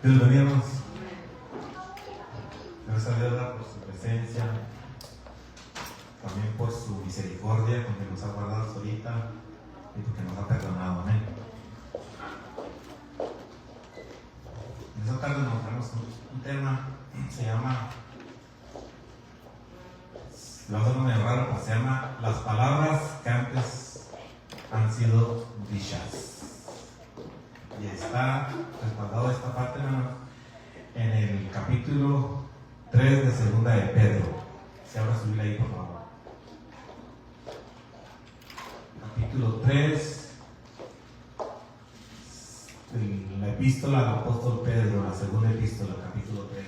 Dios bendiga, hermanos. Gracias a Dios por su presencia, también por su misericordia con que nos ha guardado hasta ahorita y porque nos ha perdonado. Amén. En esta tarde nos traemos un tema, se llama, lo vamos a medio raro, pues se llama las palabras que antes han sido dichas. Y está respaldado esta parte, hermanos, en el capítulo 3 de segunda de Pedro. Si abra su Biblia ahí, por favor. Capítulo 3, la epístola del apóstol Pedro, la segunda epístola, capítulo 3.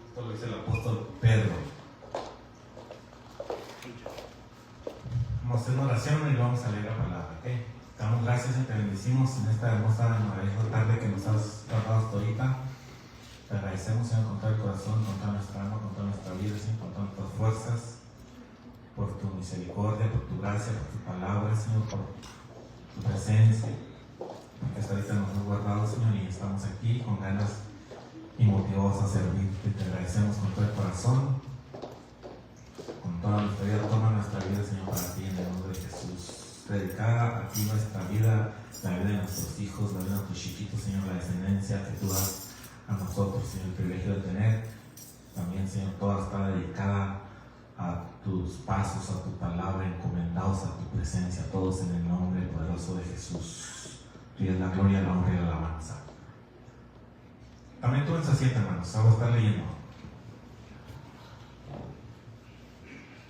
Esto lo dice el apóstol Pedro. Vamos a hacer una oración y vamos a leer la palabra, ¿ok? Te damos gracias y te bendecimos en esta hermosa, maravillosa tarde que nos has tratado hasta ahorita. Te agradecemos, Señor, con todo el corazón, con toda nuestra alma, con toda nuestra vida, Señor, con todas nuestras fuerzas, por tu misericordia, por tu gracia, por tu palabra, Señor, por tu presencia, porque hasta ahorita nos has guardado, Señor, y estamos aquí con ganas y motivados a servirte. Te agradecemos con todo el corazón, con toda nuestra vida. Toma nuestra vida, Señor, para ti, en el nombre de Jesús. Dedicada a ti nuestra vida, la vida de nuestros hijos, la vida de nuestros chiquitos, Señor, la descendencia que tú das a nosotros, Señor, el privilegio de tener. También, Señor, toda está dedicada a tus pasos, a tu palabra, encomendados a tu presencia, todos en el nombre poderoso de Jesús. Tuya es la gloria, la honra y la alabanza. También tú en se sienta, hermanos, vamos a estar leyendo.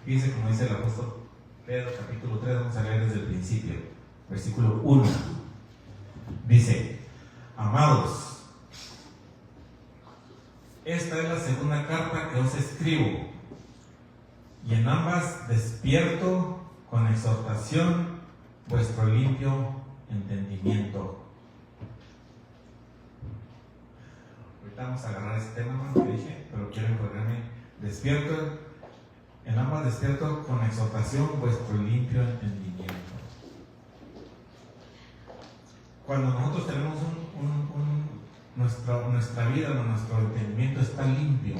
Fíjense como dice el apóstol Pedro, capítulo 3, vamos a leer desde el principio, versículo 1. Dice: amados, esta es la segunda carta que os escribo, y en ambas despierto con exhortación vuestro limpio entendimiento. Ahorita vamos a agarrar este tema que dije, pero quiero enfocarme. En ambas despierto con exhortación vuestro limpio entendimiento. Cuando nosotros tenemos nuestra vida, nuestro entendimiento está limpio,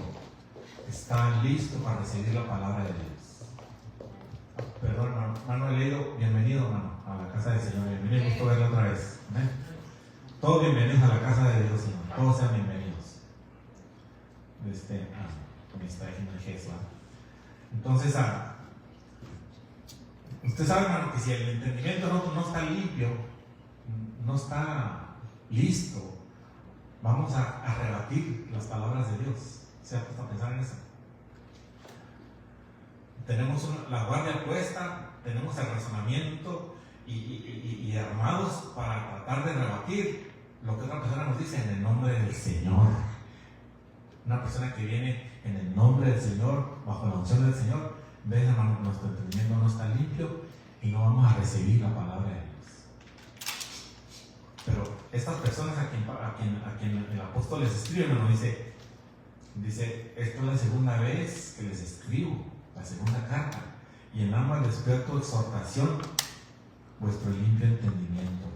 está listo para recibir la palabra de Dios. Perdón, hermano, he leído. Bienvenido, hermano, a la casa del Señor. Bienvenido, gusto verlo otra vez. ¿Amén? Todos bienvenidos a la casa de Dios, Señor. Todos sean bienvenidos. Me está diciendo el Jesús. Entonces, usted sabe, hermano, que si el entendimiento no está limpio, no está listo, vamos a rebatir las palabras de Dios. ¿Se ha puesto a pensar en eso? Tenemos la guardia puesta, tenemos el razonamiento y armados para tratar de rebatir lo que otra persona nos dice en el nombre del Señor. Una persona que viene en el nombre del Señor, bajo la unción del Señor, ve, hermano, nuestro entendimiento no está limpio y no vamos a recibir la palabra de Dios. Pero estas personas a quien el apóstol les escribe, hermano, dice, esto es la segunda vez que les escribo, la segunda carta, y en ambas despierto exhortación vuestro limpio entendimiento.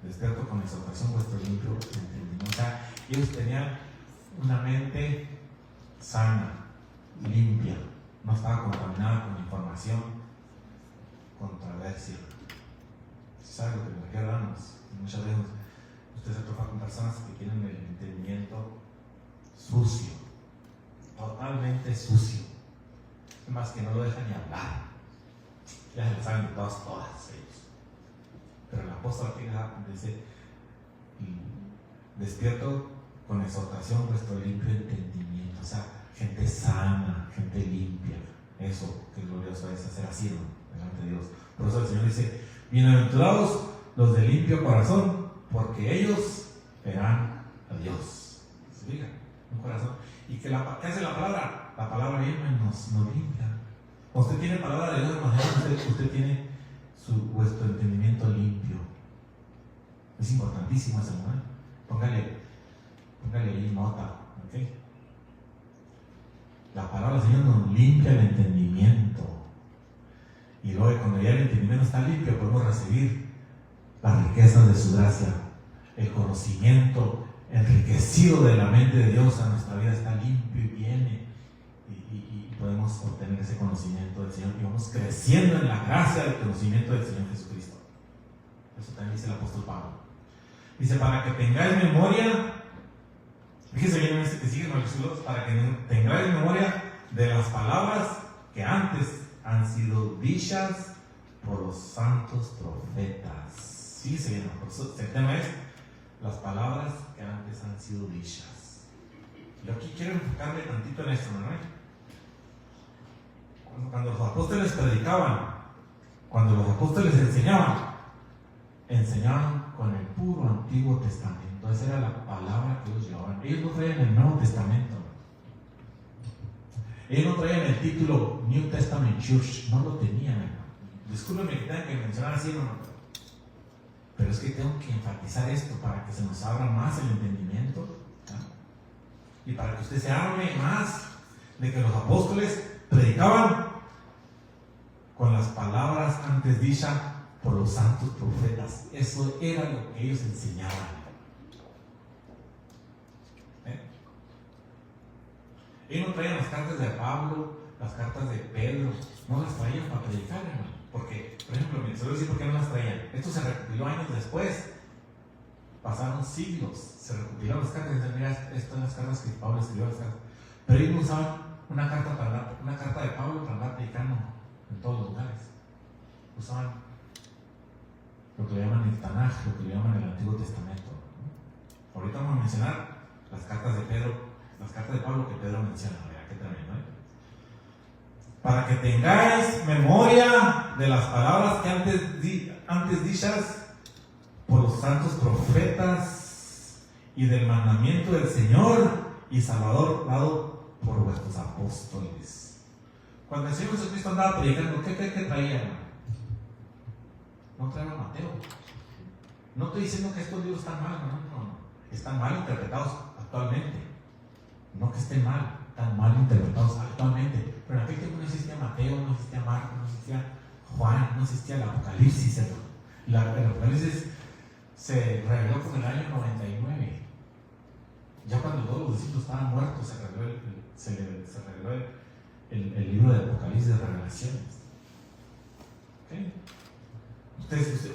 Despierto con exhortación vuestro limpio entendimiento. O sea, ellos tenían una mente sana, limpia, no estaba contaminada con información controversia. ¿Sabe lo que me refiero, hermanos? Muchas veces usted se topa con personas que tienen el entendimiento sucio, totalmente sucio, más que no lo dejan ni hablar, ya se lo saben de todas ellos. Pero el apóstol aquí dice: despierto con exhortación vuestro limpio entendimiento. O sea, gente sana, gente limpia. Eso, que glorioso es ser así, ¿no?, delante de Dios. Por eso el Señor dice: bienaventurados los de limpio corazón, porque ellos verán a Dios. ¿Se fijan? Un corazón. ¿Y qué hace la palabra? La palabra viene y nos limpia. Cuando usted tiene palabra de Dios, usted tiene vuestro entendimiento limpio. Es importantísimo ese momento. Póngale ahí nota, ¿ok? La palabra del Señor nos limpia el entendimiento. luego cuando ya el entendimiento está limpio, podemos recibir las riquezas de su gracia. El conocimiento enriquecido de la mente de Dios a nuestra vida está limpio y viene. Y podemos obtener ese conocimiento del Señor. Y vamos creciendo en la gracia del conocimiento del Señor Jesucristo. Eso también dice el apóstol Pablo. Dice, para que tengáis memoria, fíjense bien en este que sigue en los versículos, para que tengáis memoria de las palabras que antes han sido dichas por los santos profetas. Fíjense bien, el tema es las palabras que antes han sido dichas. Yo aquí quiero enfocarme tantito en esto, ¿no? Cuando los apóstoles predicaban, cuando los apóstoles enseñaban con el puro Antiguo Testamento. Esa era la palabra que ellos llevaban. Ellos no traían el Nuevo Testamento. Ellos no traían el título New Testament Church. No lo tenían. Discúlpenme que tenga que mencionar así, ¿no? Pero es que tengo que enfatizar esto para que se nos abra más el entendimiento, ¿no? Y para que usted se arme más de que los apóstoles predicaban con las palabras antes dichas por los santos profetas. Eso era lo que ellos enseñaban. Ellos no traían las cartas de Pablo, las cartas de Pedro, no las traían para predicar, hermano. Porque, por ejemplo, se voy a decir por qué no las traían. Esto se recopiló años después. Pasaron siglos, se recopilaron las cartas y decían, mira, estas son las cartas que Pablo escribió. Pero ellos no usaban una carta de Pablo para andar predicando en todos los lugares. Usaban lo que le llaman el Tanaj, lo que le llaman el Antiguo Testamento. Ahorita vamos a mencionar las cartas de Pedro, las cartas de Pablo que Pedro menciona. Qué tremendo, ¿eh? Para que tengáis memoria de las palabras que antes dichas por los santos profetas y del mandamiento del Señor y Salvador dado por vuestros apóstoles. Cuando el Señor Jesucristo andaba predicando, ¿qué traía? No traía Mateo. No estoy diciendo que estos libros están mal, no. Están mal interpretados actualmente. No que estén mal, están mal interpretados actualmente. Pero en aquel tiempo no existía Mateo, no existía Marcos, no existía Juan, no existía el Apocalipsis. El Apocalipsis se reveló como en el año 99. Ya cuando todos los discípulos estaban muertos, se reveló el libro de Apocalipsis de Revelaciones. ¿Okay?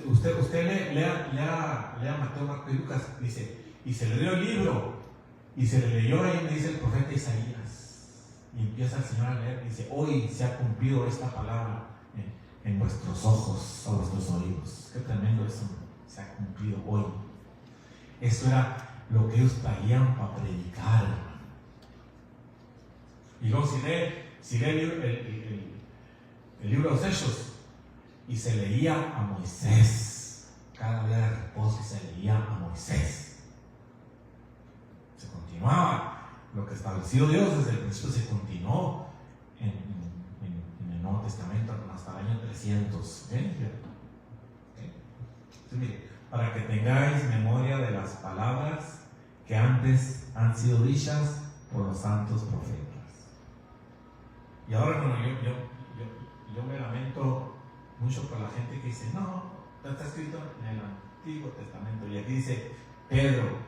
Usted lea Mateo, Marcos y Lucas, dice, y se le dio el libro, y se le leyó ahí donde dice el profeta Isaías, y empieza el Señor a leer, y dice, hoy se ha cumplido esta palabra en vuestros ojos, o vuestros oídos. Qué tremendo eso, se ha cumplido hoy. Eso era lo que ellos traían para predicar. Y luego si lee el libro de los Hechos, y se leía a Moisés, cada día de reposo, y se leía a Moisés. Se continuaba lo que estableció Dios desde el principio, se continuó en el Nuevo Testamento hasta el año 300. Entonces, mire, para que tengáis memoria de las palabras que antes han sido dichas por los santos profetas. Y ahora, bueno, yo me lamento mucho por la gente que dice, no, está escrito en el Antiguo Testamento. Y aquí dice Pedro,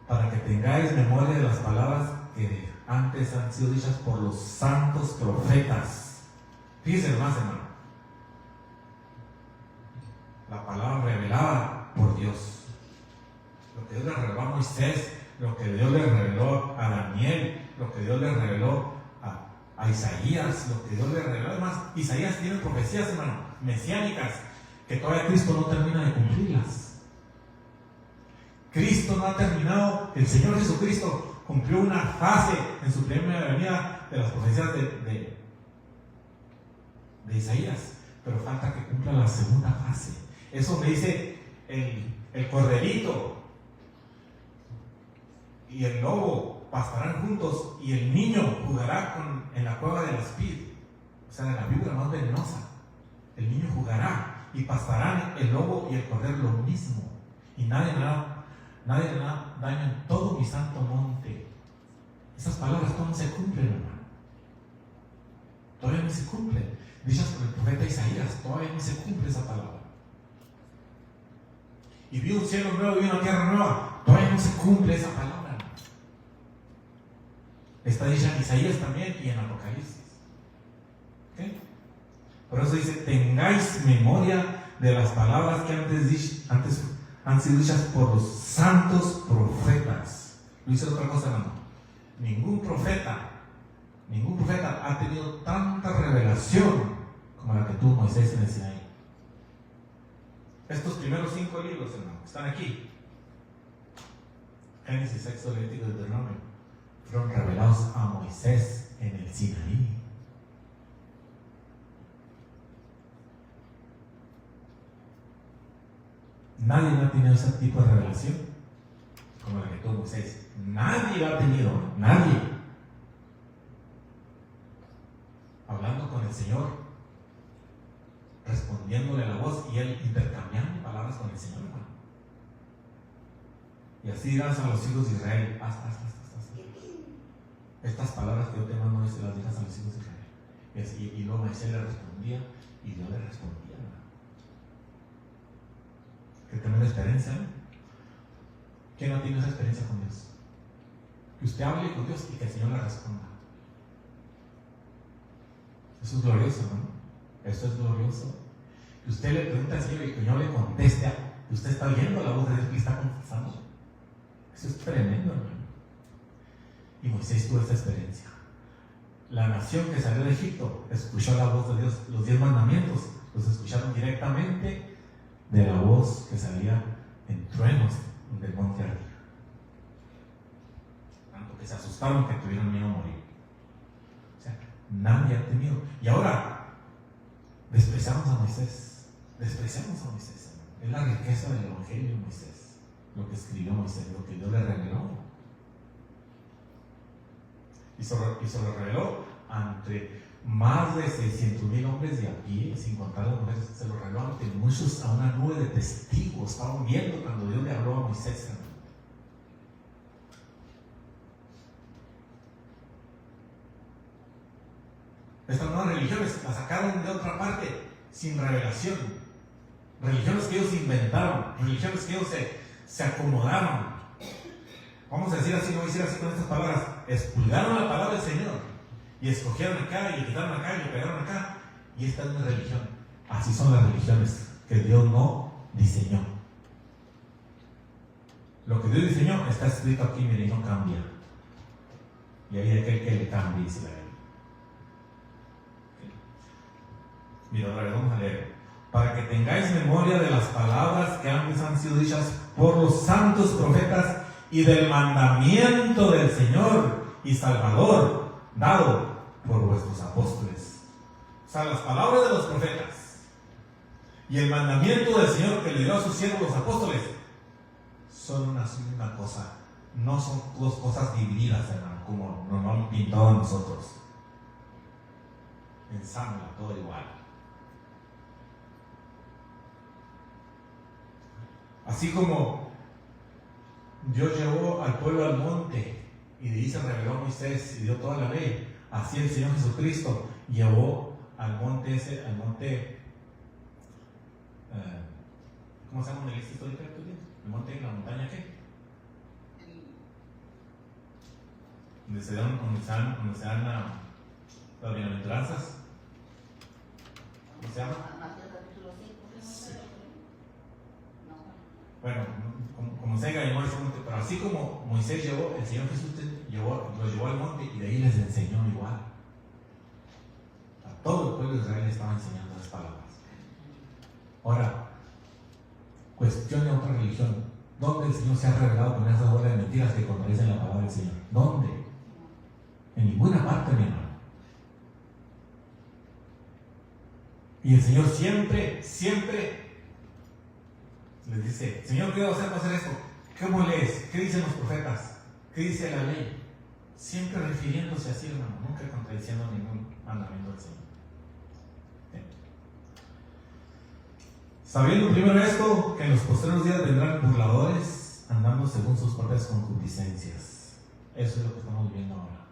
para que tengáis memoria de las palabras que antes han sido dichas por los santos profetas. Fíjense más, hermano. La palabra revelada por Dios. Lo que Dios le reveló a Moisés, lo que Dios le reveló a Daniel, lo que Dios le reveló a Isaías, lo que Dios le reveló. Además, Isaías tiene profecías, hermano, mesiánicas, que todavía Cristo no termina de cumplirlas. Cristo no ha terminado, el Señor Jesucristo cumplió una fase en su primera venida de las profecías de Isaías, pero falta que cumpla la segunda fase. Eso me dice el corderito y el lobo pastarán juntos y el niño jugará en la cueva del aspid, o sea, de la víbora más venenosa. El niño jugará y pastarán el lobo y el cordero lo mismo, y nadie hará daño en todo mi santo monte. Esas palabras, ¿cómo se cumplen, hermano? todavía no se cumple. Dichas por el profeta Isaías, todavía no se cumple esa palabra. Y vi un cielo nuevo y una tierra nueva, todavía no se cumple esa palabra. Está dicha en Isaías también y en Apocalipsis. ¿Okay? Por eso dice, tengáis memoria de las palabras que antes han sido dichas por los santos profetas. Lo dice otra cosa, hermano. Ningún profeta ha tenido tanta revelación como la que tuvo Moisés en el Sinaí. Estos primeros 5 libros, hermano, están aquí. Génesis, Éxodo, Levítico y Deuteronomio fueron revelados a Moisés en el Sinaí. Nadie ha tenido ese tipo de revelación como la que tuvo Moisés. Nadie ha tenido, nadie. Hablando con el Señor, respondiéndole a la voz y él intercambiando palabras con el Señor, hermano. Y así dirás a los hijos de Israel: estas palabras que yo te mando, se las digas a los hijos de Israel. Y luego Moisés le respondía y Dios le respondía, hermano. Que tremenda experiencia, ¿no? ¿Quién no tiene esa experiencia con Dios? Que usted hable con Dios y que el Señor le responda. Eso es glorioso, ¿no? Eso es glorioso. Que usted le pregunte al Señor y que el Señor le conteste. Que usted está oyendo la voz de Dios que le está confesando. Eso es tremendo, hermano. Y Moisés tuvo esta experiencia. La nación que salió de Egipto escuchó la voz de Dios. Los 10 mandamientos los escucharon directamente de la voz que salía en truenos del monte Ardía. Tanto que se asustaron que tuvieron miedo a morir. O sea, nadie ha tenido. Y ahora despreciamos a Moisés. Despreciamos a Moisés. Es la riqueza del Evangelio de Moisés. Lo que escribió Moisés, lo que Dios le reveló. Y se lo reveló ante más de 600,000 hombres de a pie, sin contar las mujeres. Se lo reveló ante muchos, a una nube de testigos. Estaban viendo cuando Dios le habló a Moisés. Estas nuevas religiones las sacaron de otra parte, sin revelación. Religiones que ellos inventaron, religiones que ellos se acomodaron. Vamos a decir así, no voy a decir así con estas palabras. Expulgaron la palabra del Señor y escogieron acá y le quitaron acá y le pegaron acá. Y esta es una religión. Así son las religiones que Dios no diseñó. Lo que Dios diseñó está escrito aquí, mire, y no cambia. Y ahí hay aquel que le cambie, dice la Biblia. Mira, otra vez vamos a leer. Para que tengáis memoria de las palabras que antes han sido dichas por los santos profetas y del mandamiento del Señor y Salvador dado por vuestros apóstoles. O sea, las palabras de los profetas y el mandamiento del Señor que le dio a sus siervos los apóstoles son una misma cosa. No son dos cosas divididas, hermano, como nos han pintado a nosotros. Pensámosla todo igual. Así como Dios llevó al pueblo al monte y de ahí se reveló a Moisés y dio toda la ley, así el Señor Jesucristo llevó al monte ese, al monte, ¿cómo se llama en la lista histórica? El monte, la montaña, ¿qué? Donde se dan las bienaventuranzas. ¿Cómo se llama? Bueno, como se llamó ese monte, pero así como Moisés llevó, el Señor Jesús los llevó al monte y de ahí les enseñó igual. A todo el pueblo de Israel estaba enseñando las palabras. Ahora, cuestione otra religión. ¿Dónde el Señor se ha revelado con esas bolas de mentiras que contradicen la palabra del Señor? ¿Dónde? En ninguna parte, mi hermano. Y el Señor siempre les dice: Señor, ¿qué debo hacer para hacer esto? ¿Cómo lees? ¿Qué dicen los profetas? ¿Qué dice la ley? Siempre refiriéndose así, hermano, nunca contradiciendo ningún mandamiento del Señor. ¿Sí? Sabiendo primero esto, que en los postreros días vendrán burladores andando según sus propias concupiscencias. Eso es lo que estamos viviendo ahora.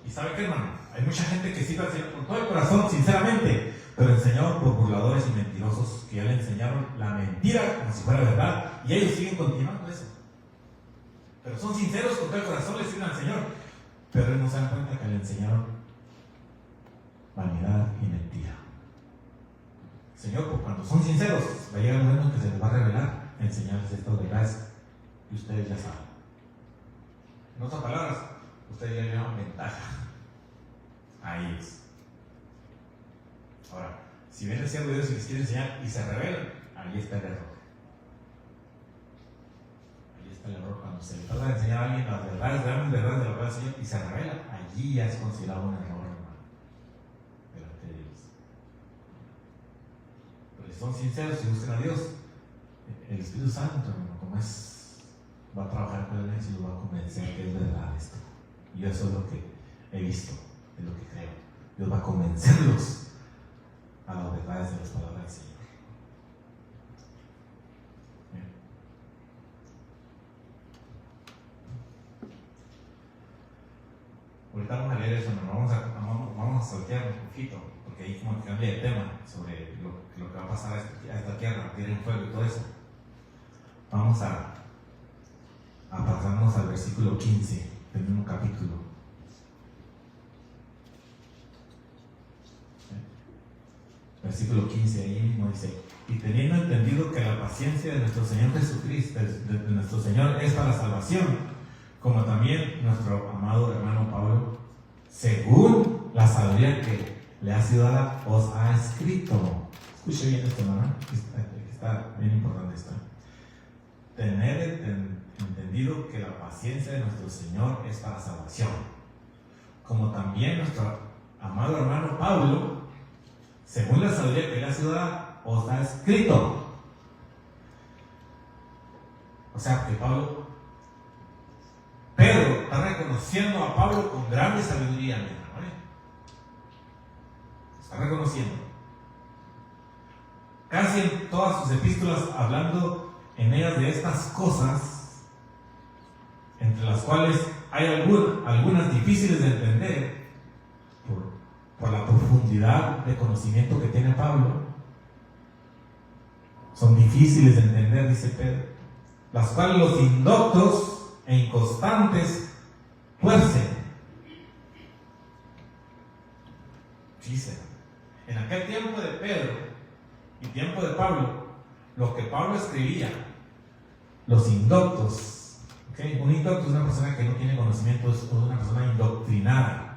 Y ¿sabe qué, hermano? Hay mucha gente que sirve al Señor con todo el corazón, sinceramente, pero enseñado por burladores y mentirosos que ya le enseñaron la mentira como si fuera verdad, y ellos siguen continuando eso. Pero son sinceros con todo el corazón, le sirven al Señor, pero ellos no se dan cuenta que le enseñaron vanidad y mentira. Señor, pues cuando son sinceros, va a llegar el momento en que se les va a revelar, enseñarles estas verdades, y ustedes ya saben. En otras palabras, ustedes ya le dan ventaja a ellos. Ahora, si viene el siervo de Dios y les quiere enseñar y se revelan, ahí está el error. Ahí está el error. Cuando se le trata de enseñar a alguien las verdades, grandes verdades de la palabra del Señor y se revela, allí ya es considerado un error, hermano, delante de Dios. Pero si son sinceros y buscan a Dios, el Espíritu Santo, hermano, como es, va a trabajar con ellos y los va a convencer que es verdad esto. Y eso es lo que he visto, es lo que creo. Dios va a convencerlos a las verdades de las palabras del Señor. Bien. Ahorita vamos a leer eso, ¿no? Vamos a saltear un poquito, porque ahí como que cambia de tema sobre lo que va a pasar a esta tierra en fuego y todo eso. Vamos a pasarnos al versículo 15 del mismo capítulo. Versículo 15, ahí mismo dice: y teniendo entendido que la paciencia de nuestro Señor Jesucristo, de nuestro Señor, es para salvación, como también nuestro amado hermano Pablo, según la sabiduría que le ha sido dada, os ha escrito. Escuche bien esto, hermano, está bien importante esto. Tener entendido que la paciencia de nuestro Señor es para salvación, como también nuestro amado hermano Pablo, según la sabiduría que le ha sido dada, os ha escrito. O sea, que Pedro está reconociendo a Pablo con grande sabiduría, ¿no? Está reconociendo. Casi en todas sus epístolas, hablando en ellas de estas cosas, entre las cuales hay algunas difíciles de entender, por la profundidad de conocimiento que tiene Pablo, son difíciles de entender, dice Pedro, las cuales los indoctos e inconstantes tuercen. Dice, en aquel tiempo de Pedro y tiempo de Pablo, lo que Pablo escribía, los indoctos, ¿okay? Un indocto es una persona que no tiene conocimiento, es una persona indoctrinada.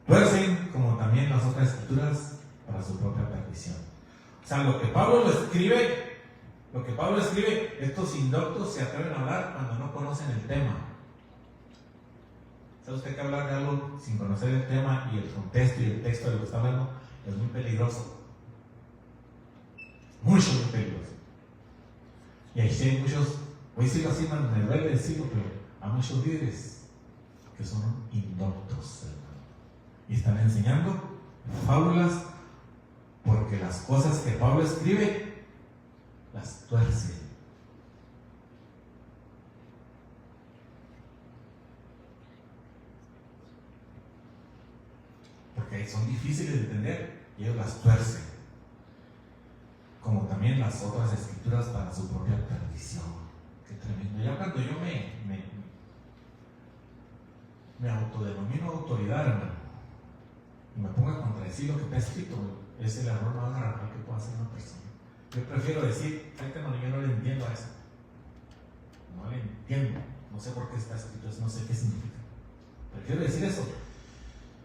Tuercen, como también las otras escrituras, para su propia perdición. O sea, lo que Pablo escribe, estos indoctos se atreven a hablar cuando no conocen el tema. ¿Sabe usted que hablar de algo sin conocer el tema y el contexto y el texto de lo que está hablando es muy peligroso? Muy peligroso. Y ahí sí hay muchos, voy a decirlo así, me duele decirlo, pero hay muchos líderes que son indoctos, y están enseñando fábulas porque las cosas que Pablo escribe las tuerce. Porque son difíciles de entender y ellos las tuercen, como también las otras escrituras para su propia perdición. Qué tremendo. Ya cuando yo me autodenomino autoridad, hermano, y me pongo a contradecir lo que está escrito, es el error más garrafal que puede hacer una persona. Yo prefiero decir, yo no le entiendo a eso. No le entiendo. No sé por qué está escrito eso, no sé qué significa. Prefiero decir eso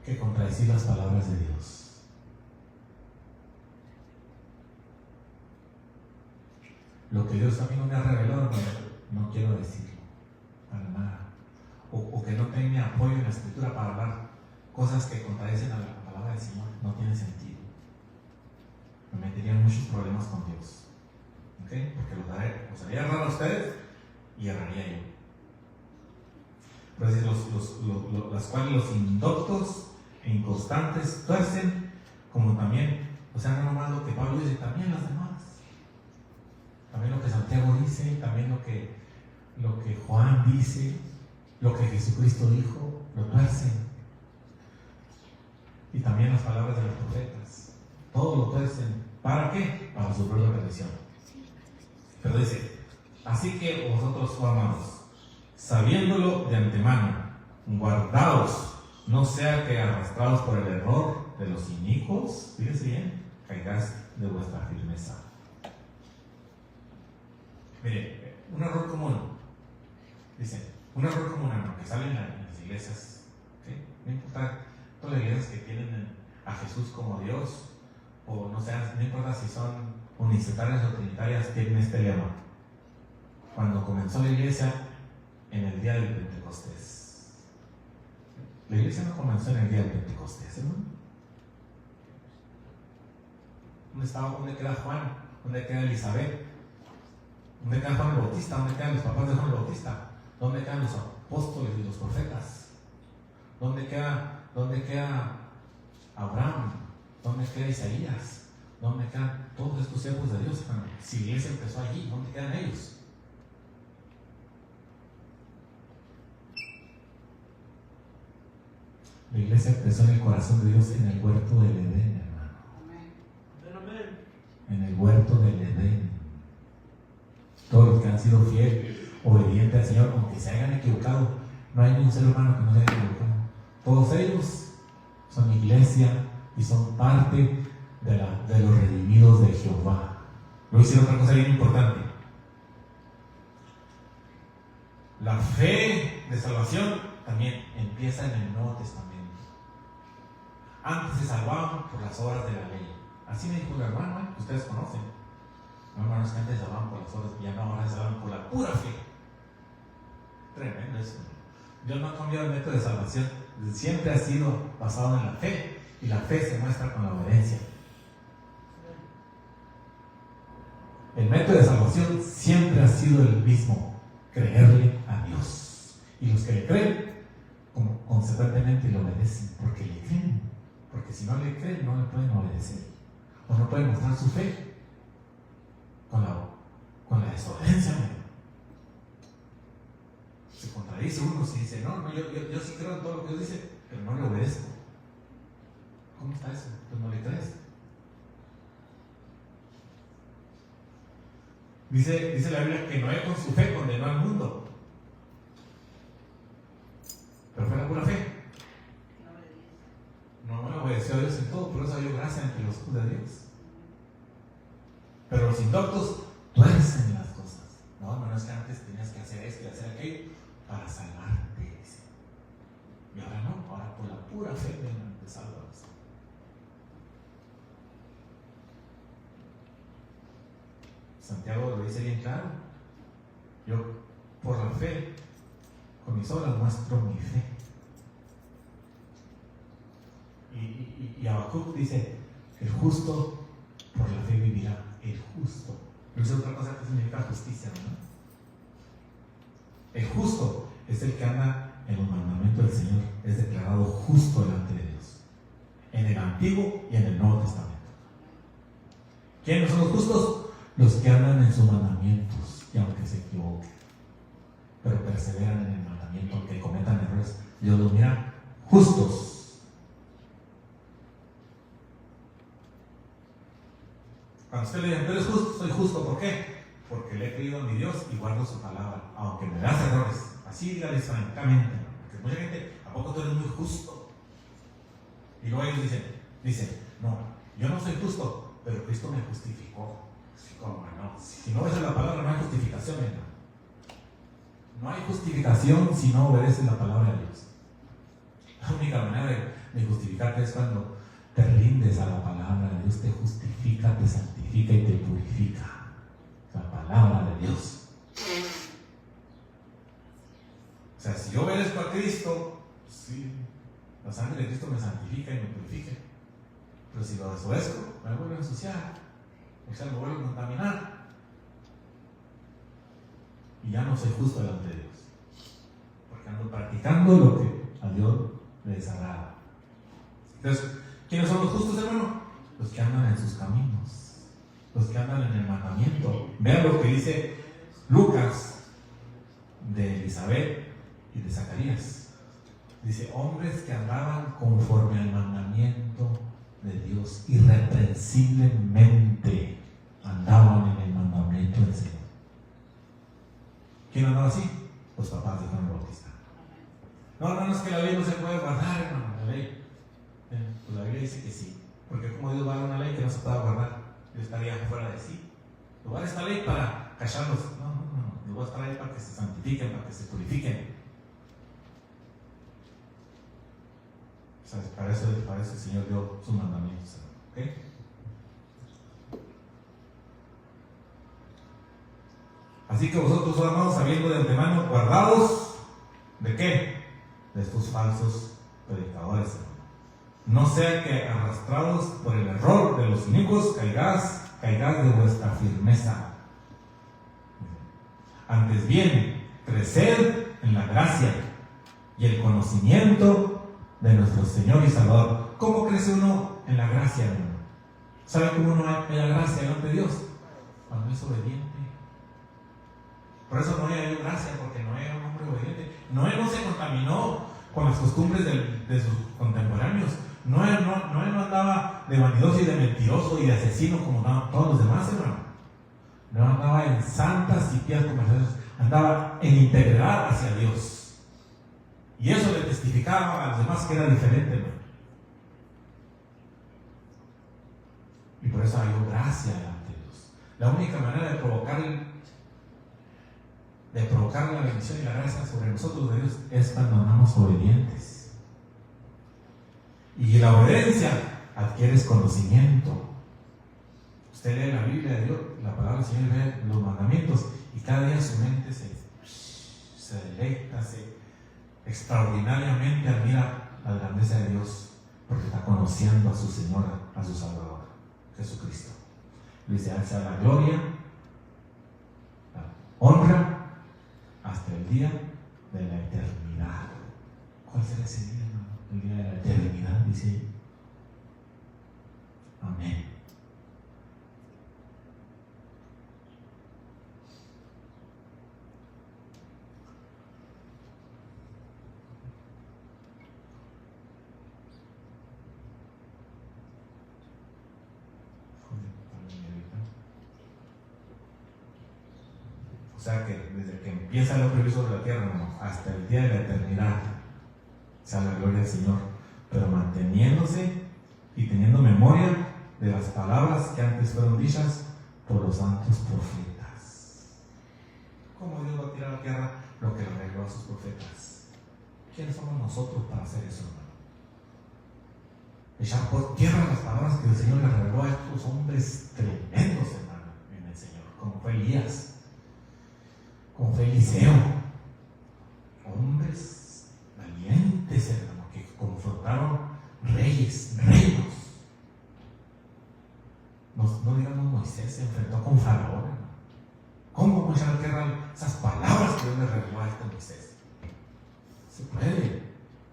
que contradecir las palabras de Dios. Lo que Dios a mí no me ha revelado, no quiero decirlo para nada. O que no tenga apoyo en la escritura para hablar cosas que contradicen a la palabra del Señor, no tiene sentido. Me metería en muchos problemas con Dios, ¿okay? Porque los haría errar a ustedes y erraría yo. Pues las cuales los indoctos e inconstantes tuercen, como también, o sea, no nomás lo que Pablo dice, también las demás. También lo que Santiago dice, también lo que Juan dice, Lo que Jesucristo dijo, lo tuercen. Y también las palabras de los profetas. Todo lo tuercen. ¿Para qué? Para su propia perdición. Pero dice, así que vosotros, oh amados, sabiéndolo de antemano, guardaos, no sea que arrastrados por el error de los inicuos, fíjese bien, caigáis de vuestra firmeza. Mire, un error común, dice, un error común que sale en las iglesias, ¿okay? No importa todas las iglesias que tienen a Jesús como Dios, o no importa si son unicitarias o trinitarias, tienen este lema. Cuando comenzó la iglesia, en el día del Pentecostés. La iglesia no comenzó en el día del Pentecostés, ¿no? ¿Dónde queda Juan? ¿Dónde queda Elizabeth? ¿Dónde queda Juan el Bautista? ¿Dónde quedan los papás de Juan el Bautista? ¿Dónde quedan los apóstoles y los profetas? ¿Dónde queda Abraham? ¿Dónde queda Isaías? ¿Dónde quedan todos estos siervos de Dios? Bueno, si la iglesia empezó allí, ¿dónde quedan ellos? La iglesia empezó en el corazón de Dios, en el huerto del Edén, hermano. En el huerto del Edén. Todos los que han sido fieles, obedientes al Señor, aunque se hayan equivocado, no hay ni un ser humano que no se haya equivocado. Todos ellos son iglesia y son parte de los redimidos de Jehová. Luego hicieron otra cosa bien importante. La fe de salvación también empieza en el Nuevo Testamento. Antes se salvaban por las obras de la ley. Así me dijo el hermano, que ustedes conocen. No, hermanos, que antes se salvaban por las obras, y ya no, ahora se salvan por la pura fe. Tremendo eso. Dios no ha cambiado el método de salvación. Siempre ha sido basado en la fe, y la fe se muestra con la obediencia. El método de salvación siempre ha sido el mismo: creerle a Dios. Y los que le creen, consecuentemente le obedecen, porque le creen. Porque si no le creen, no le pueden obedecer. O no pueden mostrar su fe con la desobediencia. Se contradice uno si dice, no, yo sí creo en todo lo que Dios dice, pero no le obedezco. ¿Cómo está eso? Pues no le crees. Dice la Biblia que Noé con su fe condenó al mundo. Pero fue la pura fe. No obedeció a Dios en todo, por eso dio gracia ante los hijos de Dios. Pero los indoctos tuercen las cosas. No es que antes tenías que hacer esto y hacer aquello para salvarte. Y ahora no, ahora por la pura fe te salvas. Santiago lo dice bien claro. Yo, por la fe, con mis obras muestro mi fe. Y Habacuc dice, el justo por la fe vivirá. El justo. No es otra cosa que significa justicia, ¿no? El justo es el que anda en los mandamientos del Señor. Es declarado justo delante de Dios. En el Antiguo y en el Nuevo Testamento. ¿Quiénes son los justos? Los que andan en sus mandamientos, y aunque se equivoquen, pero perseveran en el mandamiento, aunque cometan errores, Dios los mira justos. Cuando usted le dice, tú eres justo, soy justo, ¿por qué? Porque le he creído a mi Dios y guardo su palabra, aunque me das errores. Así dígales francamente, porque mucha gente, ¿a poco tú eres muy justo? Y luego ellos dicen, no, yo no soy justo, pero Cristo me justificó. Así como, no, si no obedeces la palabra, no hay justificación, ¿no? No hay justificación si no obedeces la palabra de Dios. La única manera de justificarte es cuando te rindes a la palabra de Dios, te justifica, te santifica y te purifica. La palabra de Dios. O sea, si yo obedezco a Cristo, sí, la sangre de Cristo me santifica y me purifica. Pero si lo desobedezco, me vuelvo a ensuciar. O sea, me vuelvo a contaminar. Y ya no soy justo delante de Dios. Porque ando practicando lo que a Dios le desagrada. Entonces, ¿quiénes son los justos, hermano? Los que andan en sus caminos. Los que andan en el mandamiento. Vean lo que dice Lucas de Elizabeth y de Zacarías. Dice, hombres que andaban conforme al mandamiento de Dios, irreprensiblemente andaban en el mandamiento del Señor. ¿Quién andaba así? Los papás de Juan Bautista. No, es que la ley no se puede guardar, hermano, la ley. Pues la Biblia dice que sí, porque como Dios va a dar una ley que no se pueda guardar, Dios estaría fuera de sí. Dios va a dar esta ley para callarlos. No, Dios va a estar ahí para que se santifiquen, para que se purifiquen. O sea, para eso el Señor dio sus mandamientos. ¿Ok? Así que vosotros, hermanos, sabiendo de antemano, guardados, ¿de qué? De estos falsos predicadores, hermano. No sea que arrastrados por el error de los inicuos caigáis de vuestra firmeza. Antes bien, creced en la gracia y el conocimiento de nuestro Señor y Salvador. ¿Cómo crece uno en la gracia, hermano? ¿Sabe cómo uno hay la gracia delante de Dios? Cuando es obediente. Por eso Noé halló gracia, porque Noé era un hombre obediente. Noé no se contaminó con las costumbres de sus contemporáneos. Noé no andaba de vanidoso y de mentiroso y de asesino como todos los demás, hermano. No andaba en santas y pías conversaciones, andaba en integridad hacia Dios. Y eso le testificaba a los demás que era diferente, hermano. Y por eso halló gracia delante de Dios. La única manera de provocar la bendición y la gracia sobre nosotros de Dios es cuando andamos obedientes. Y la obediencia adquieres conocimiento. Usted lee la Biblia de Dios, la palabra del Señor, lee los mandamientos, y cada día su mente se deleita, extraordinariamente admira la grandeza de Dios, porque está conociendo a su Señor, a su Salvador, Jesucristo. Dice, a Él sea la gloria, la honra, hasta el día de la eternidad. ¿Cuál será ese día, hermano? El día de la eternidad, dice ahí. Amén. O sea que desde que empieza el hombre sobre la tierra, hermano, hasta el día de la eternidad, sea la gloria del Señor, pero manteniéndose y teniendo memoria de las palabras que antes fueron dichas por los santos profetas. ¿Cómo Dios va a tirar a la tierra lo que le reveló a sus profetas? ¿Quiénes somos nosotros para hacer eso, hermano? Echar por tierra las palabras que el Señor le reveló a estos hombres tremendos, hermano, en el Señor, como fue Elías, como fue Eliseo, hombres valientes, hermano, que confrontaron reyes, reinos. No digamos Moisés se enfrentó con Faraón, hermano. ¿Cómo vamos a echar a tierra esas palabras que Dios le reveló a este Moisés? Se puede.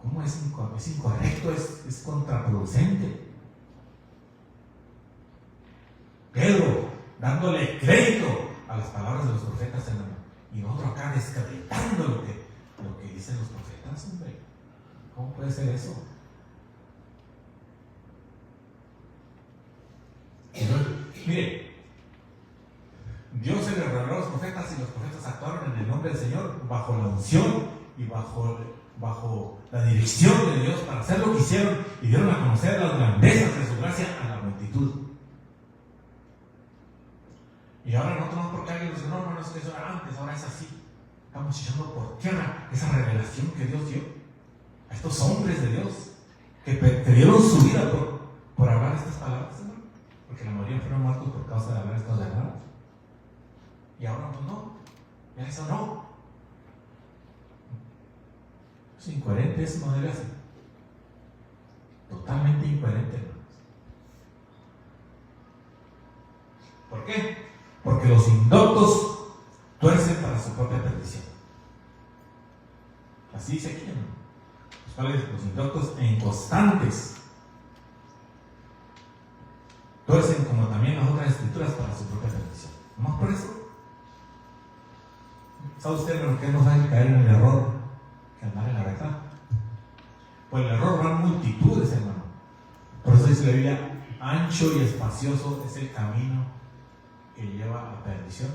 ¿Cómo es incorrecto? Es contraproducente. Pedro dándole crédito a las palabras de los profetas, hermano, y nosotros acá descreditando lo que dicen los profetas, hombre. ¿Cómo puede ser eso? Mire, Dios se le reveló a los profetas y los profetas actuaron en el nombre del Señor bajo la unción y bajo la dirección de Dios para hacer lo que hicieron, y dieron a conocer las grandezas de su gracia a la multitud. Y ahora no tomamos porque alguien nos dice, no, es que eso era antes, ahora es así. Estamos echando por tierra esa revelación que Dios dio a estos hombres de Dios que dieron su vida por hablar estas palabras, ¿no? Porque la mayoría fueron muertos por causa de hablar estas verdades. Y ahora pues no, ya eso no. Es incoherente, eso no debe ser. Totalmente incoherente, hermanos. ¿Por qué? Porque los indoctos tuercen para su propia perdición. Así dice aquí, ¿no? Los indoctos e inconstantes tuercen, como también las otras escrituras, para su propia perdición. ¿No por eso? ¿Sabe usted, hermano, que no sabe caer en el error Por el error van multitudes, hermano. Por eso dice la Biblia, ancho y espacioso es el camino que lleva a perdición,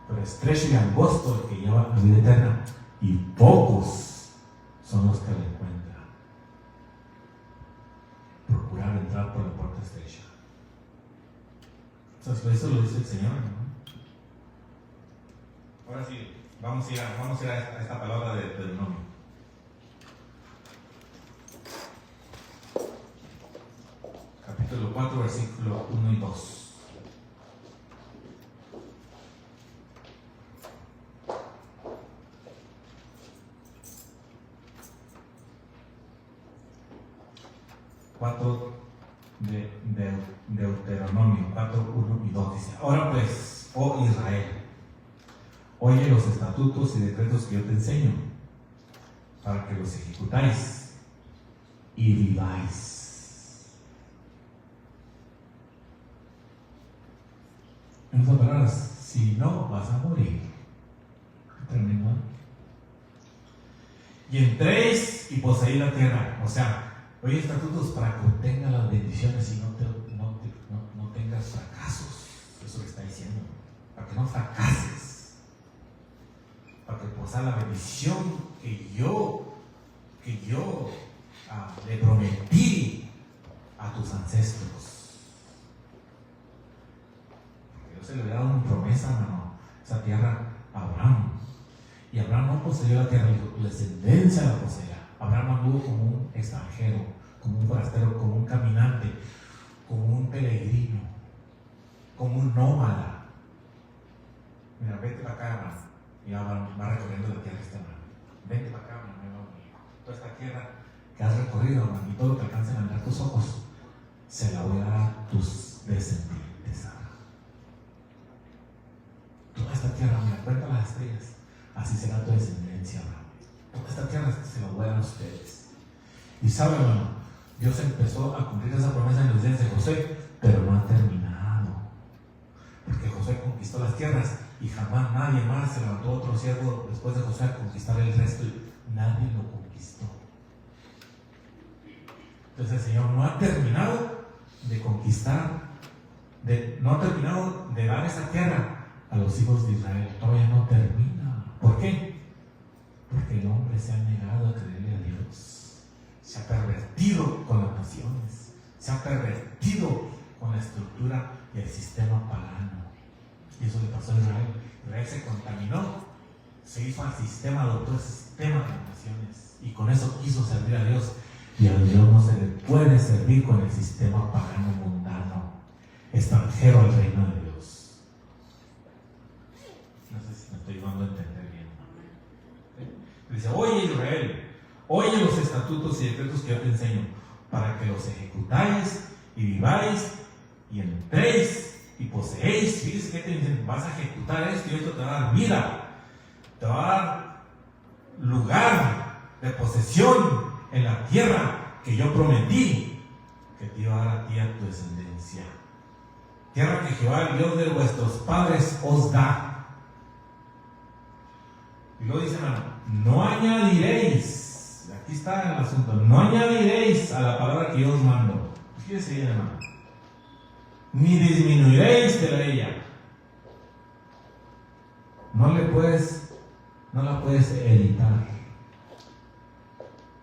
pero estrecho y angosto el que lleva a la vida eterna, y pocos son los que lo encuentran. Procurar entrar por la puerta estrecha. Entonces, eso lo dice el Señor, ¿no? Ahora sí, vamos a ir a esta palabra de Deuteronomio. Capítulo 4, versículo 1 y 2. De Deuteronomio 4, 1 y 2 dice: ahora pues, oh Israel, oye los estatutos y decretos que yo te enseño, para que los ejecutáis y viváis. En otras palabras, si no, vas a morir. Tremendo. Y entréis y poseéis la tierra. O sea, oye estatutos para que obtengas las bendiciones y no tengas fracasos. Eso es lo que está diciendo. Para que no fracases. Para que poseas la bendición que yo le prometí a tus ancestros. Porque Dios se le había dado una promesa, hermano, esa tierra a Abraham. Y Abraham no poseyó la tierra, su descendencia la poseía. Abraham anduvo como un extranjero, como un forastero, como un caminante, como un peregrino, como un nómada. Mira, vete para acá, Abraham. Y Abraham va recorriendo la tierra este hermano. Vete para acá, Abraham, toda esta tierra que has recorrido, hermano, y todo lo que alcancen a mirar tus ojos, se la voy a dar a tus descendientes, Abraham. Toda esta tierra, mira, cuenta las estrellas. Así será tu descendencia, Abraham. Toda esta tierra se la voy a dar a ustedes. Y sabe, hermano, Dios empezó a cumplir esa promesa en los días de José, pero no ha terminado. Porque José conquistó las tierras y jamás nadie más se levantó otro siervo después de José a conquistar el resto y nadie lo conquistó. Entonces el Señor no ha terminado de conquistar, no ha terminado de dar esa tierra a los hijos de Israel. Todavía no termina. ¿Por qué? Porque el hombre se ha negado a creerle a Dios. Se ha pervertido con las naciones. Se ha pervertido con la estructura y el sistema pagano. Y eso le pasó a Israel. Israel se contaminó, se hizo al sistema, adoptó el sistema de las naciones. Y con eso quiso servir a Dios. Y a Dios no se le puede servir con el sistema pagano mundano, extranjero al reino de Dios. No sé si me estoy dando a entender bien. Dice: oye Israel, oye los estatutos y decretos que yo te enseño, para que los ejecutáis y viváis y entréis y poseéis. Fíjense que te dicen: vas a ejecutar esto y esto te va a dar vida, te va a dar lugar de posesión en la tierra que yo prometí que te iba a dar a ti, a tu descendencia. Tierra que Jehová, el Dios de vuestros padres, os da. Y luego dice, hermano, no añadiréis, aquí está el asunto, no añadiréis a la palabra que yo os mando. Fíjese bien, hermano. Ni disminuiréis de ella. No la puedes editar.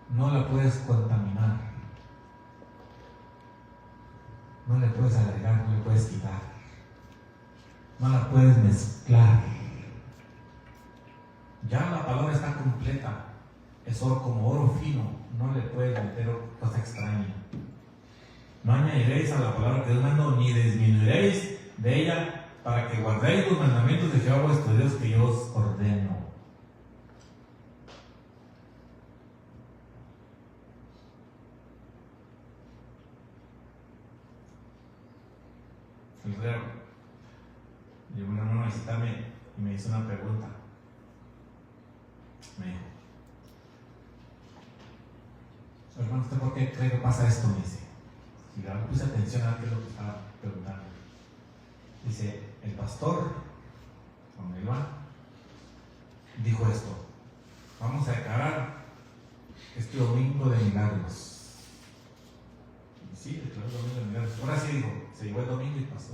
No la puedes contaminar. No le puedes agregar, no le puedes quitar. No la puedes mezclar. Ya la palabra está completa. Es oro como oro fino. No le puedes meter cosa extraña. No añadiréis a la palabra que Dios mando, ni disminuiréis de ella, para que guardéis los mandamientos de Jehová vuestro Dios que yo os ordeno. El reo llegó un hermano a visitarme y me hizo una pregunta. Me dijo: hermano, ¿usted por qué cree que pasa esto? Me dice. Y le puse atención a qué es lo que estaba preguntando. Dice: el pastor, cuando iba, dijo esto: vamos a declarar este domingo de milagros. Y sí, declaró el domingo de milagros. Ahora sí dijo, se llegó el domingo y pasó,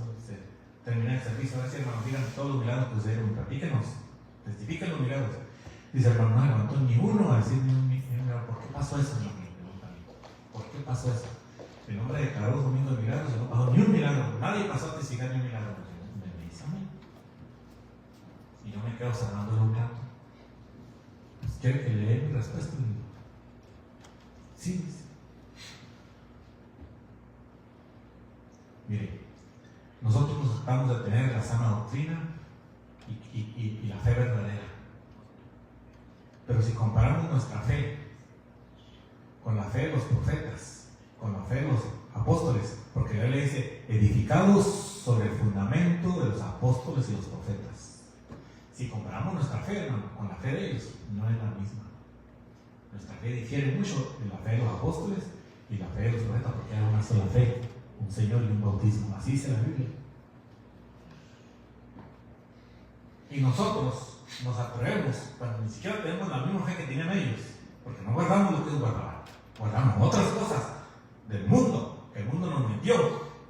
terminó el servicio. Ahora sí, hermanos, digan todos los milagros que sucedieron, platíquenos, testifiquen los milagros. Dice el hermano, no levantó ni uno a decir ni un milagro. ¿Por qué pasó eso? ¿Por qué pasó eso? El hombre declaró los domingos de milagros y no pasó ni un milagro. Nadie pasó a testificar ni un milagro. Me dice a mí. Y yo me quedo cerrándole un rato. Pues quiere que le dé mi respuesta. Sí. Mire, nosotros nos tratamos de tener la sana doctrina y la fe verdadera. Pero si comparamos nuestra fe con la fe de los profetas, con la fe de los apóstoles, porque la Biblia dice, edificados sobre el fundamento de los apóstoles y los profetas. Si comparamos nuestra fe, hermano, con la fe de ellos, no es la misma. Nuestra fe difiere mucho de la fe de los apóstoles y la fe de los profetas, porque hay una sola fe, un Señor y un bautismo. Así dice la Biblia. Y nosotros nos atrevemos cuando ni siquiera tenemos la misma fe que tienen ellos, porque no guardamos lo que ellos guardaban, guardamos otras cosas del mundo, que el mundo nos metió,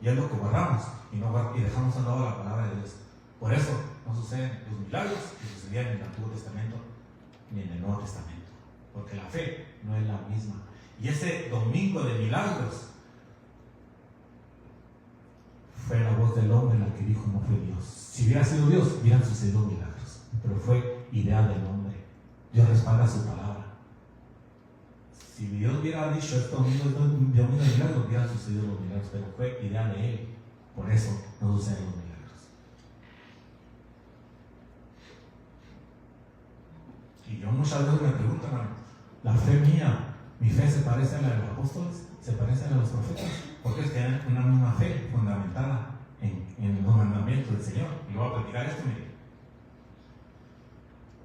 y es lo que guardamos, y dejamos a un lado la palabra de Dios. Por eso no suceden los milagros que sucedían en el Antiguo Testamento ni en el Nuevo Testamento, porque la fe no es la misma. Y ese domingo de milagros fue la voz del hombre la que dijo, no fue Dios. Si hubiera sido Dios, hubieran sucedido milagros, pero fue idea del hombre. Dios respalda su palabra. Si Dios hubiera dicho esto domingo de milagros, hubieran sucedido los milagros, pero fue idea de Él. Por eso no suceden los milagros. Y yo muchas veces me pregunto, hermano, la fe mía, mi fe se parece a la de los apóstoles, se parece a la de los profetas, porque es que hay una misma fe fundamentada en los mandamientos del Señor. Y voy a platicar esto, mire.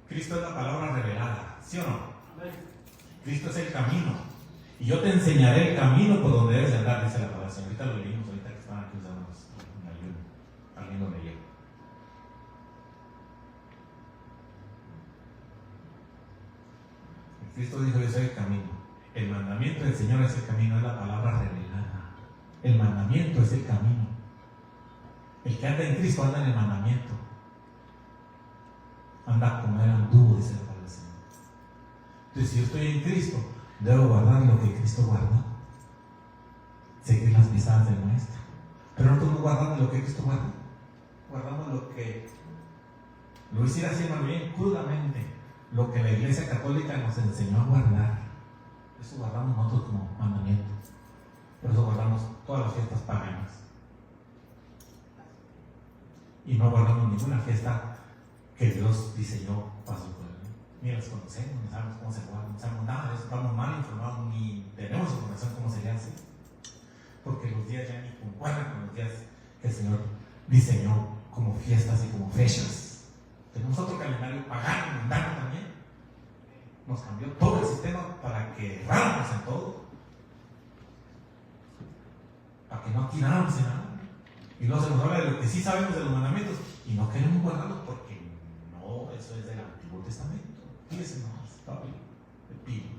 Cristo es la palabra revelada, ¿sí o no? Amén. Cristo es el camino. Y yo te enseñaré el camino por donde debes andar, dice la palabra. Ahorita lo leímos, ahorita que estaban aquí usando en ayuno. Alguien lo leyó. Cristo dijo, yo soy el camino. El mandamiento del Señor es el camino, es la palabra revelada. El mandamiento es el camino. El que anda en Cristo anda en el mandamiento. Anda como él anduvo, dice la palabra del Señor. Entonces, si yo estoy en Cristo, debo guardar lo que Cristo guardó. Seguir las pisadas del Maestro. Pero nosotros no guardamos lo que Cristo guardó. Guardamos lo que lo hiciera haciendo bien crudamente. Lo que la Iglesia Católica nos enseñó a guardar. Eso guardamos nosotros como mandamiento. Por eso guardamos todas las fiestas paganas. Y no guardamos ninguna fiesta que Dios diseñó para su pueblo. Ni las conocemos, ni sabemos cómo se guardan, ni sabemos nada de eso. Estamos mal informados, ni tenemos información cómo se le hace. Porque los días ya ni concuerdan con los días que el Señor diseñó como fiestas y como fechas. Tenemos otro calendario pagano, mundano también. Nos cambió todo el sistema para que erráramos en todo. Para que no atináramos en nada. Y luego se nos habla de lo que sí sabemos de los mandamientos y no queremos guardarlos porque no, eso es del Antiguo Testamento. Fíjense nomás, está bien, el pino.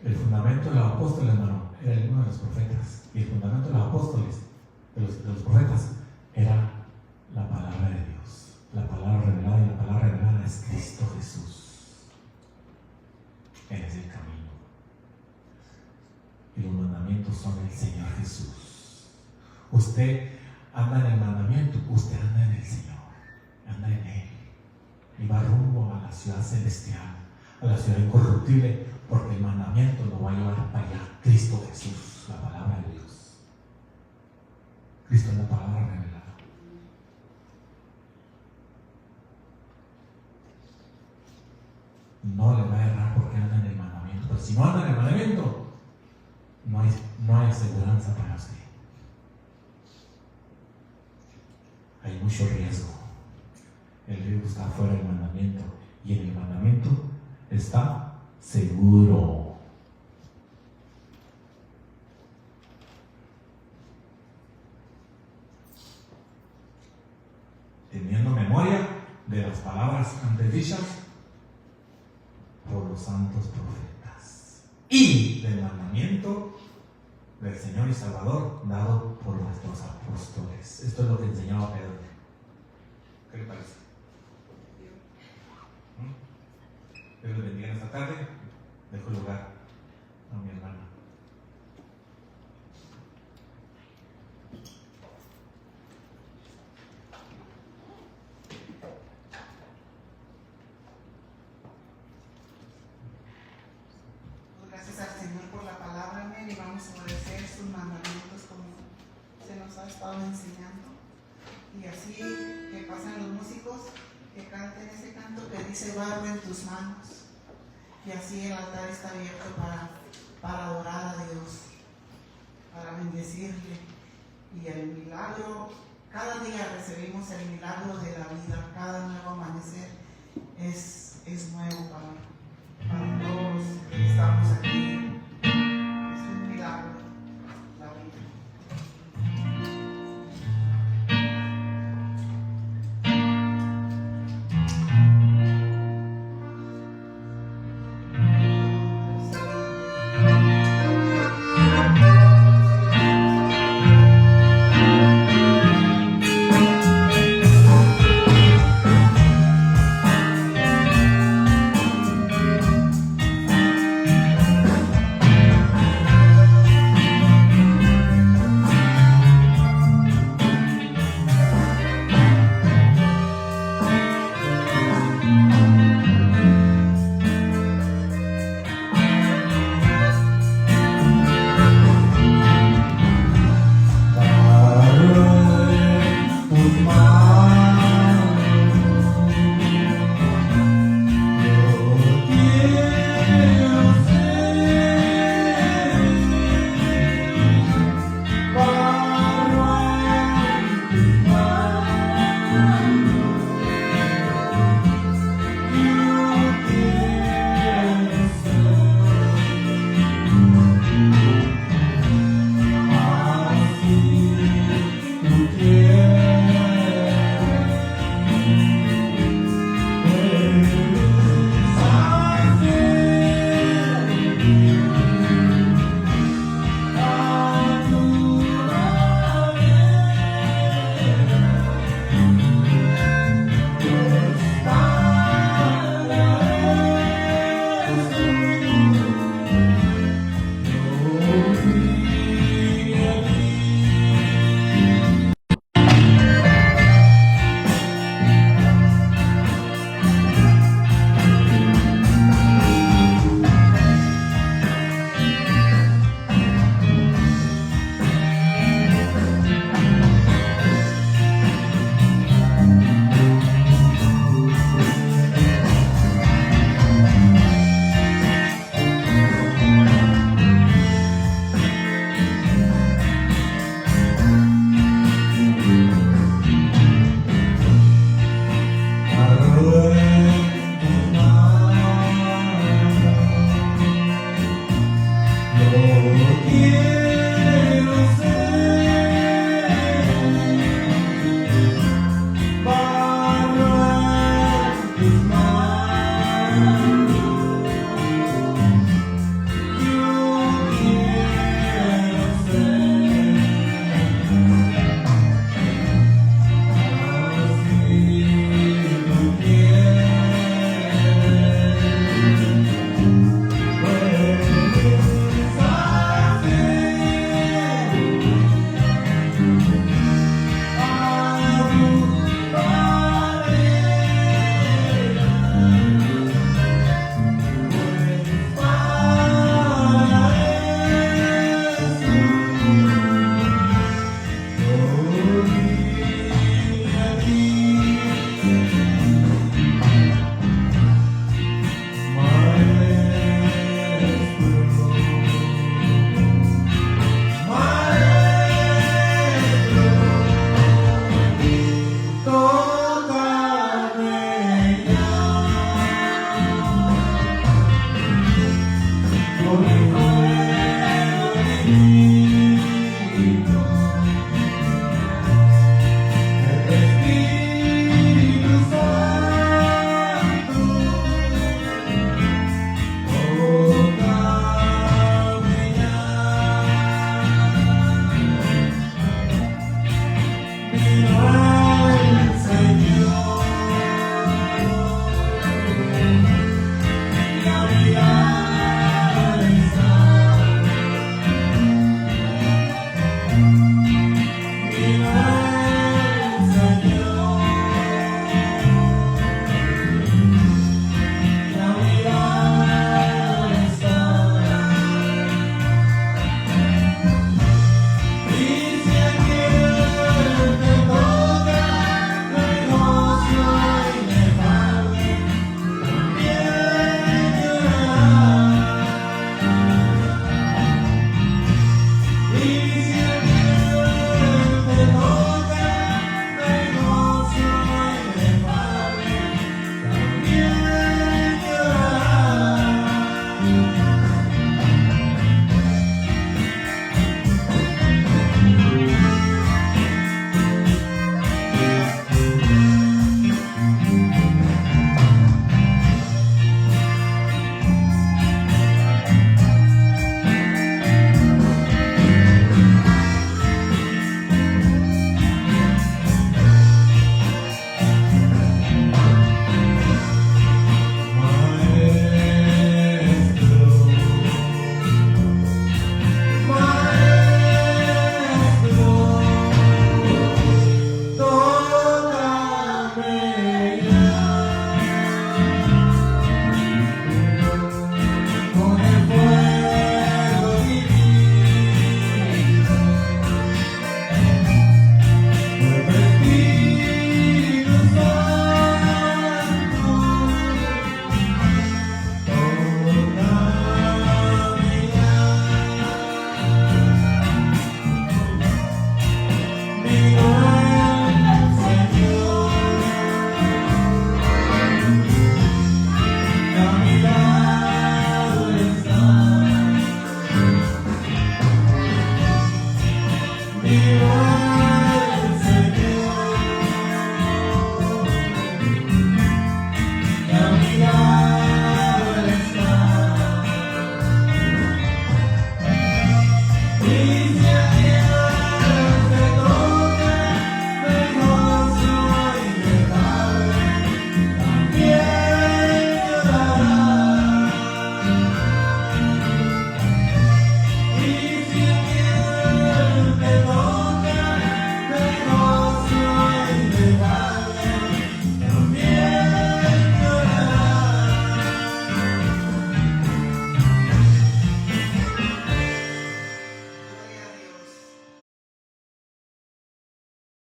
El fundamento de los apóstoles, hermano, era el uno de los profetas. Y el fundamento de los apóstoles, de los profetas, era la palabra de Dios. La palabra revelada, y la palabra revelada es Cristo Jesús. Él es el camino. Y los mandamientos son el Señor Jesús. Usted anda en el mandamiento, usted anda en el Señor, anda en Él. Y va rumbo a la ciudad celestial, a la ciudad incorruptible, porque el mandamiento lo va a llevar para allá. Cristo Jesús, la palabra de Dios. Cristo es la palabra revelada. No le va a errar porque anda en el mandamiento. Pero si no anda en el mandamiento, no hay aseguranza para usted. Hay mucho riesgo. El riesgo está fuera del mandamiento. Y en el mandamiento está seguro. Teniendo memoria de las palabras los santos profetas y del mandamiento del Señor y Salvador dado por nuestros apóstoles. Esto es lo que enseñaba Pedro. ¿Qué le parece? Dios les bendiga esta tarde. Dejo el lugar a mi hermana. Gracias al Señor por la palabra, amén, y vamos a obedecer sus mandamientos como se nos ha estado enseñando. Y así que pasen los músicos, que canten ese canto que dice barro en tus manos. Y así el altar está abierto para adorar a Dios, para bendecirle. Y el milagro, cada día recibimos el milagro de la vida, cada nuevo amanecer es nuevo para todos los que estamos aquí. Es un milagro la vida. Barro en tus manos.